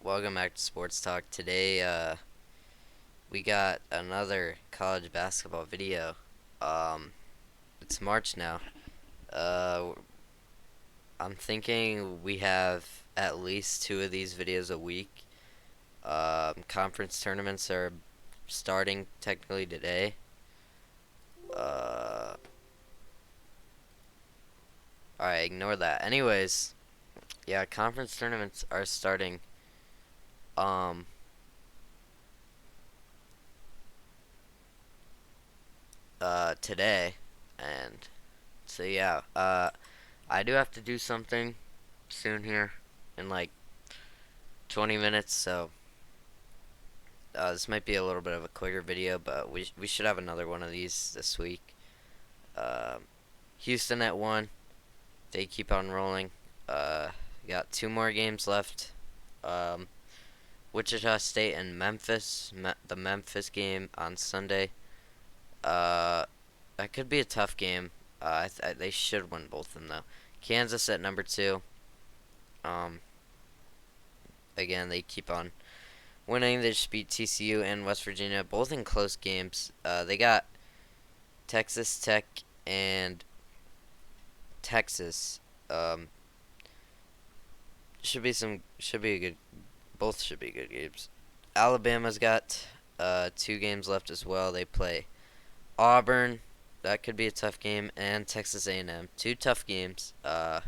Welcome back to Sports Talk. Today, we got another college basketball video. Um, it's March now. Uh, I'm thinking we have at least two of these videos a week. Conference tournaments are starting technically today. Uh, alright, ignore that. Anyways, yeah, conference tournaments are starting, um, today. And so, yeah, I do have to do something soon here in like 20 minutes, so this might be a little bit of a quicker video, but we should have another one of these this week. Um, Houston at 1, they keep on rolling. Got two more games left. Um, Wichita State and Memphis, the Memphis game on Sunday. Uh, that could be a tough game. They should win both of them though. Kansas at number 2. Um, Again, they keep on winning. They just beat TCU and West Virginia, both in close games. They got Texas Tech and Texas. Um, should be a good. Both should be good games. Alabama's got 2 games left as well. They play Auburn. That could be a tough game, and Texas A&M. Two tough games. But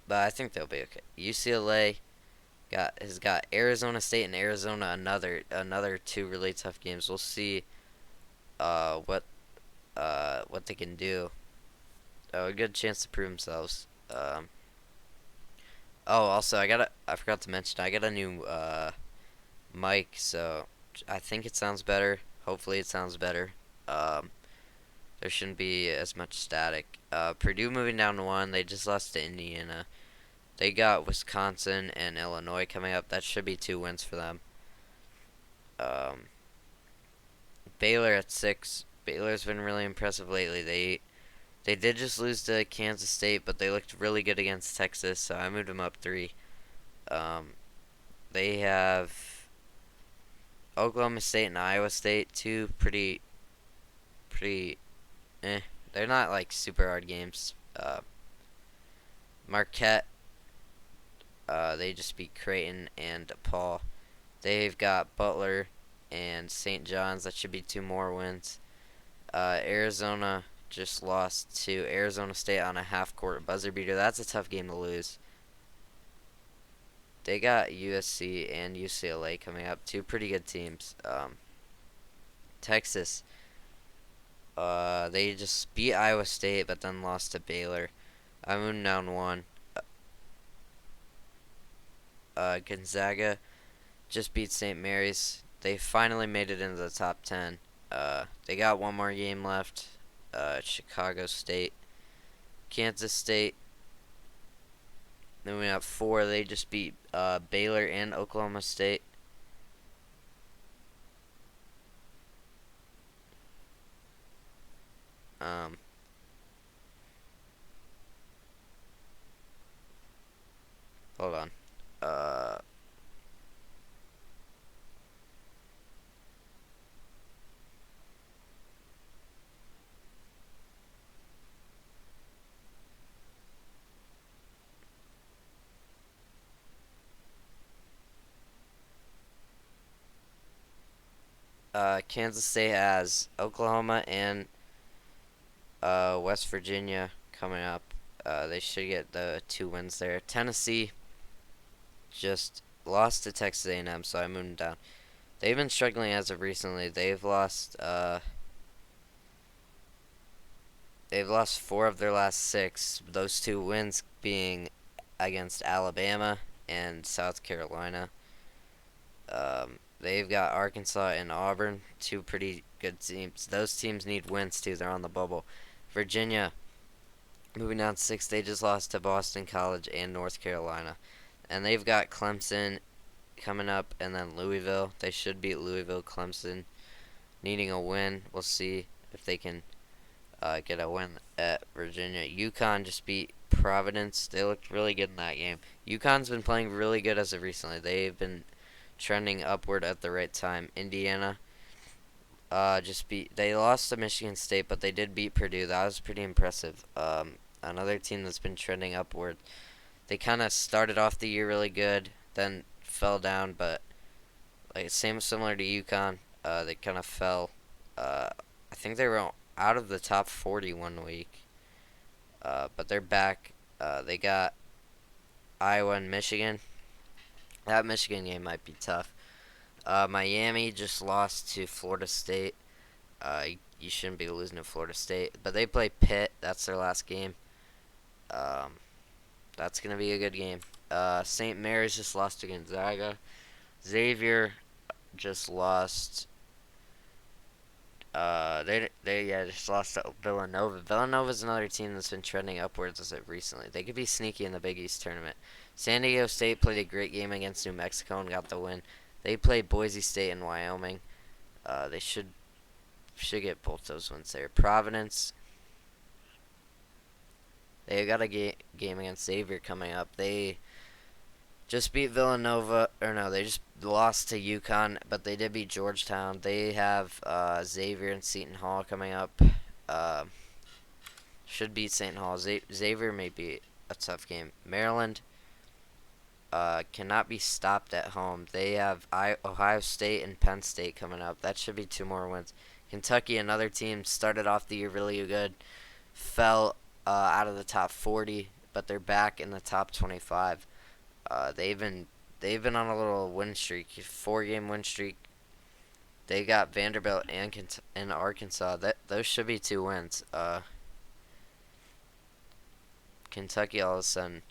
I think they'll be okay. UCLA has got Arizona State and Arizona, another two really tough games. We'll see uh, what what they can do. A good chance to prove themselves. Oh, also I forgot to mention I got a new mic, so I think it sounds better. Hopefully it sounds better. Um, there shouldn't be as much static. Purdue moving down to 1. They just lost to Indiana. They got Wisconsin and Illinois coming up. That should be 2 wins for them. Um, Baylor at 6. Baylor's been really impressive lately. They did just lose to Kansas State, but they looked really good against Texas, so I moved them up 3. Um, they have Oklahoma State and Iowa State, two pretty, eh. They're not like super hard games. Marquette, they just beat Creighton and DePaul. They've got Butler and St. John's. That should be 2 more wins. Arizona just lost to Arizona State on a half-court buzzer beater. That's a tough game to lose. They got USC and UCLA coming up. Two pretty good teams. Texas, they just beat Iowa State, but then lost to Baylor. I moved down 1. Gonzaga just beat St. Mary's. They finally made it into the top 10. They got one more game left. Chicago State, Kansas State. Then we have 4. They just beat Baylor and Oklahoma State. Um, Hold on. Uh, Kansas State has Oklahoma and West Virginia coming up. They should get the 2 wins there. Tennessee just lost to Texas A&M, so I moved them down. They've been struggling as of recently. They've lost 4 of their last 6. Those 2 wins being against Alabama and South Carolina. They've got Arkansas and Auburn, two pretty good teams. Those teams need wins too. They're on the bubble. Virginia moving down 6. They just lost to Boston College and North Carolina, and they've got Clemson coming up, and then Louisville. They should beat Louisville. Clemson needing a win. We'll see if they can get a win at Virginia. UConn just beat Providence. They looked really good in that game. UConn's been playing really good as of recently. They've been trending upward at the right time. Indiana just beat. They lost to Michigan State, but they did beat Purdue. That was pretty impressive. Another team that's been trending upward. They kind of started off the year really good, then fell down, but like similar to UConn, they kind of fell. I think they were out of the top 40 one week, but they're back. They got Iowa and Michigan. That Michigan game might be tough. Miami just lost to Florida State. You shouldn't be losing to Florida State, but they play Pitt. That's their last game. Um, that's gonna be a good game. St. Mary's just lost to Gonzaga. Xavier just lost. They just lost to Villanova. Villanova's another team that's been trending upwards as of recently. They could be sneaky in the Big East tournament. San Diego State played a great game against New Mexico and got the win. They played Boise State and Wyoming. They should get both those wins there. Providence. They got a game against Xavier coming up. They just beat Villanova, or no, they just lost to UConn, but they did beat Georgetown. They have Xavier and Seton Hall coming up. Uh, should beat Seton Hall. Xavier may be a tough game. Maryland cannot be stopped at home. They have Ohio State and Penn State coming up. That should be 2 more wins. Kentucky, another team, started off the year really good, fell out of the top 40, but they're back in the top 25. They've been on a little win streak, 4-game win streak. They got Vanderbilt and Arkansas. Those should be 2 wins. Kentucky all of a sudden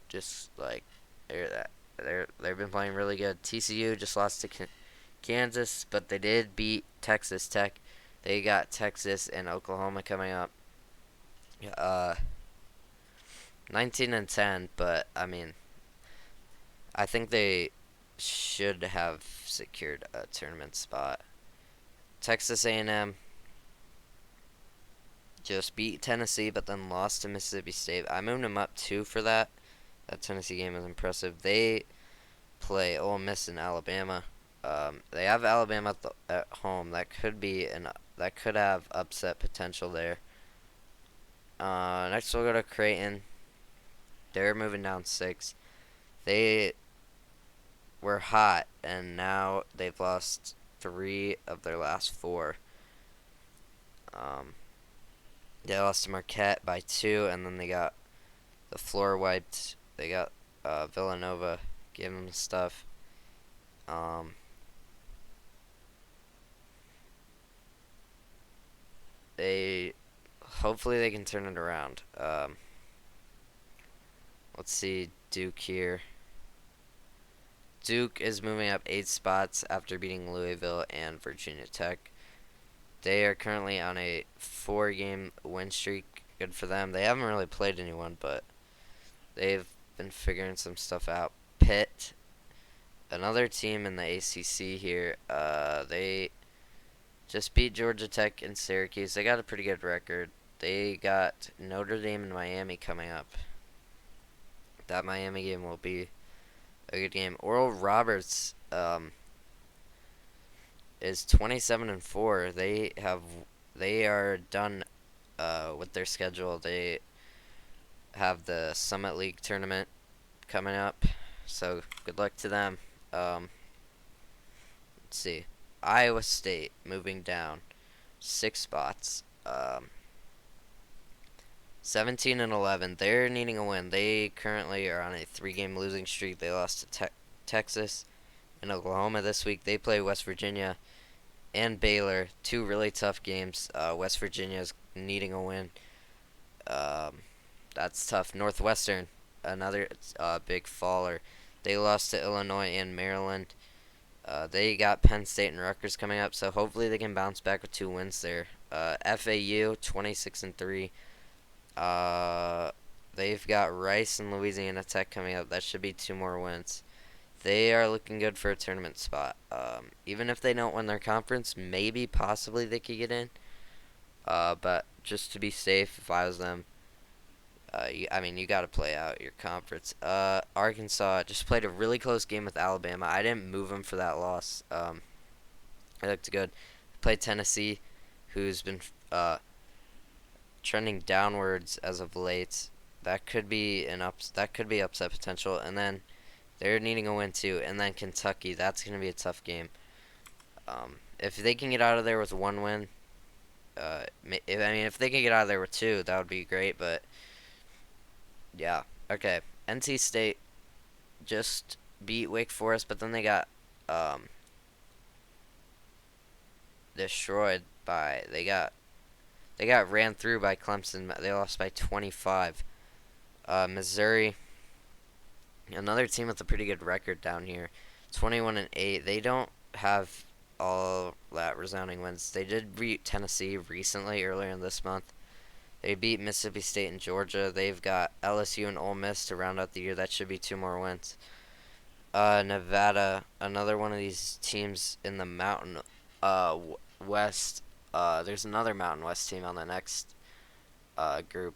just like they've been playing really good. TCU just lost to Kansas, but they did beat Texas Tech. They got Texas and Oklahoma coming up. 19-10, but I mean, I think they should have secured a tournament spot. Texas A&M just beat Tennessee, but then lost to Mississippi State. I moved them up 2 for that. That Tennessee game was impressive. They play Ole Miss in Alabama. They have Alabama at home. That could have upset potential there. Next we'll go to Creighton. They're moving down 6. They were hot, and now they've lost 3 of their last 4. They lost to Marquette by 2, and then they got the floor wiped. They got Villanova, gave them stuff. They hopefully they can turn it around. Let's see Duke here. Duke is moving up 8 spots after beating Louisville and Virginia Tech. They are currently on a 4-game win streak. Good for them. They haven't really played anyone, but they've been figuring some stuff out. Pitt, another team in the ACC here. They just beat Georgia Tech and Syracuse. They got a pretty good record. They got Notre Dame and Miami coming up. That Miami game will be a good game. Oral Roberts is 27-4. They are done with their schedule. They have the Summit League tournament coming up, so good luck to them. Let's see, Iowa State moving down 6 spots. 17-11. They're needing a win. They currently are on a 3-game losing streak. They lost to Texas and Oklahoma this week. They play West Virginia and Baylor. 2 really tough games. West Virginia is needing a win. That's tough. Northwestern, another big faller. They lost to Illinois and Maryland. They got Penn State and Rutgers coming up, so hopefully they can bounce back with 2 wins there. FAU 26-3. They've got Rice and Louisiana Tech coming up. That should be 2 more wins. They are looking good for a tournament spot. Even if they don't win their conference, maybe, possibly they could get in. But just to be safe, if I was them, I mean, you got to play out your conference. Arkansas just played a really close game with Alabama. I didn't move them for that loss. It looked good. Played Tennessee, who's been trending downwards as of late. That could be that could be upset potential. And then they're needing a win too. And then Kentucky, that's gonna be a tough game. If they can get out of there with one win, if they can get out of there with two, that would be great. But yeah, okay. NC State just beat Wake Forest, but then they got destroyed by they got ran through by Clemson. They lost by 25. Missouri, another team with a pretty good record down here, 21-8. They don't have all that resounding wins. They did beat Tennessee recently, earlier in this month. They beat Mississippi State and Georgia. They've got LSU and Ole Miss to round out the year. That should be two more wins. Nevada, another one of these teams in the Mountain West. There's another Mountain West team on the next group.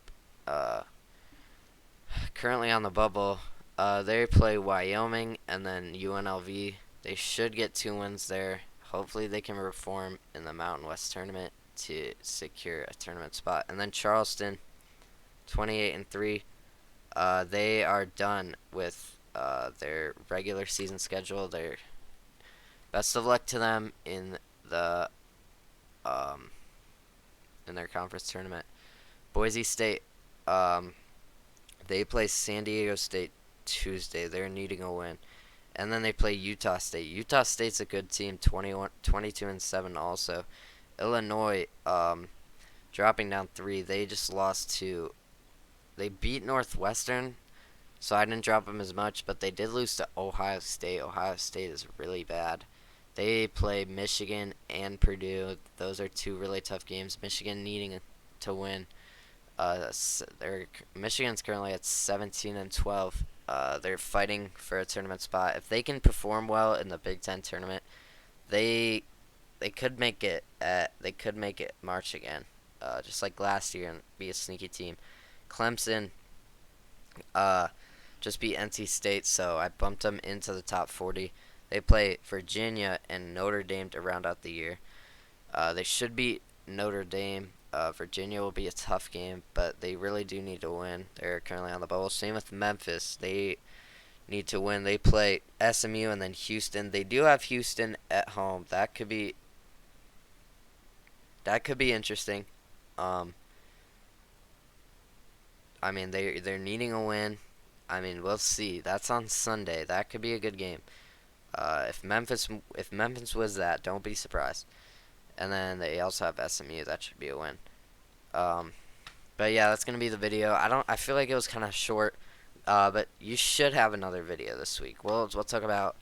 Currently on the bubble. They play Wyoming and then UNLV. They should get two wins there. Hopefully they can reform in the Mountain West tournament to secure a tournament spot. And then Charleston, 28-3. They are done with their regular season schedule. They're best of luck to them in the in their conference tournament. Boise State, they play San Diego State Tuesday. They're needing a win. And then they play Utah State. Utah State's a good team, 22-7 also. Illinois, dropping down 3. They just lost to, they beat Northwestern, so I didn't drop them as much, but they did lose to Ohio State. Ohio State is really bad. They play Michigan and Purdue. Those are two really tough games. Michigan needing to win. Michigan's currently at 17-12. They're fighting for a tournament spot. If they can perform well in the Big Ten tournament, they could make it. They could make it March again, just like last year, and be a sneaky team. Clemson, just beat NC State, so I bumped them into the top 40. They play Virginia and Notre Dame to round out the year. They should beat Notre Dame. Virginia will be a tough game, but they really do need to win. They're currently on the bubble. Same with Memphis. They need to win. They play SMU and then Houston. They do have Houston at home. That could be interesting. I mean, they're needing a win. I mean, we'll see. That's on Sunday. That could be a good game. If Memphis wins that, don't be surprised. And then they also have SMU. That should be a win. But yeah, that's gonna be the video. I feel like it was kind of short. But you should have another video this week. We'll talk about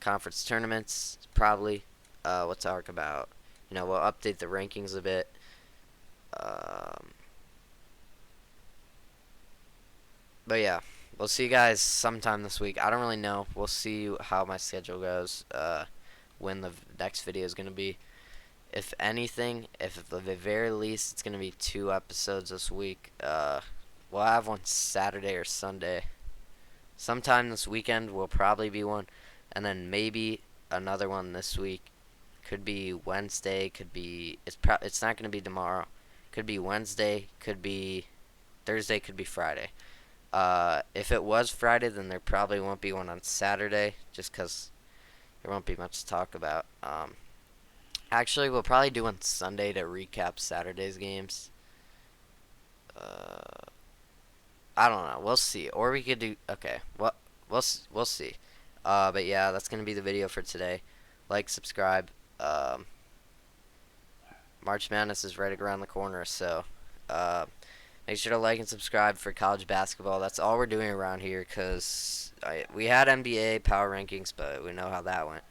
conference tournaments probably. We'll talk about, we'll update the rankings a bit. But yeah, we'll see you guys sometime this week. I don't really know. We'll see how my schedule goes. When the next video is gonna be. If anything, if at the very least it's gonna be 2 episodes this week. We'll have one Saturday or Sunday. Sometime this weekend will probably be one, and then maybe another one this week. Could be Wednesday. Could be it's not gonna be tomorrow. Could be Wednesday. Could be Thursday. Could be Friday. If it was Friday, then there probably won't be one on Saturday, just because there won't be much to talk about. Actually, we'll probably do one Sunday to recap Saturday's games. I don't know. We'll see. Or we could do. Okay. Well, we'll see. But yeah, that's gonna be the video for today. Like, subscribe. March Madness is right around the corner, so make sure to like and subscribe for college basketball. That's all we're doing around here, cause we had NBA power rankings, but we know how that went.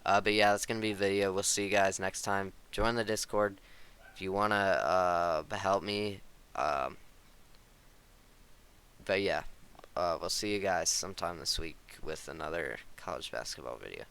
But yeah, that's gonna be the video. We'll see you guys next time. Join the Discord if you wanna help me. But yeah, we'll see you guys sometime this week with another college basketball video.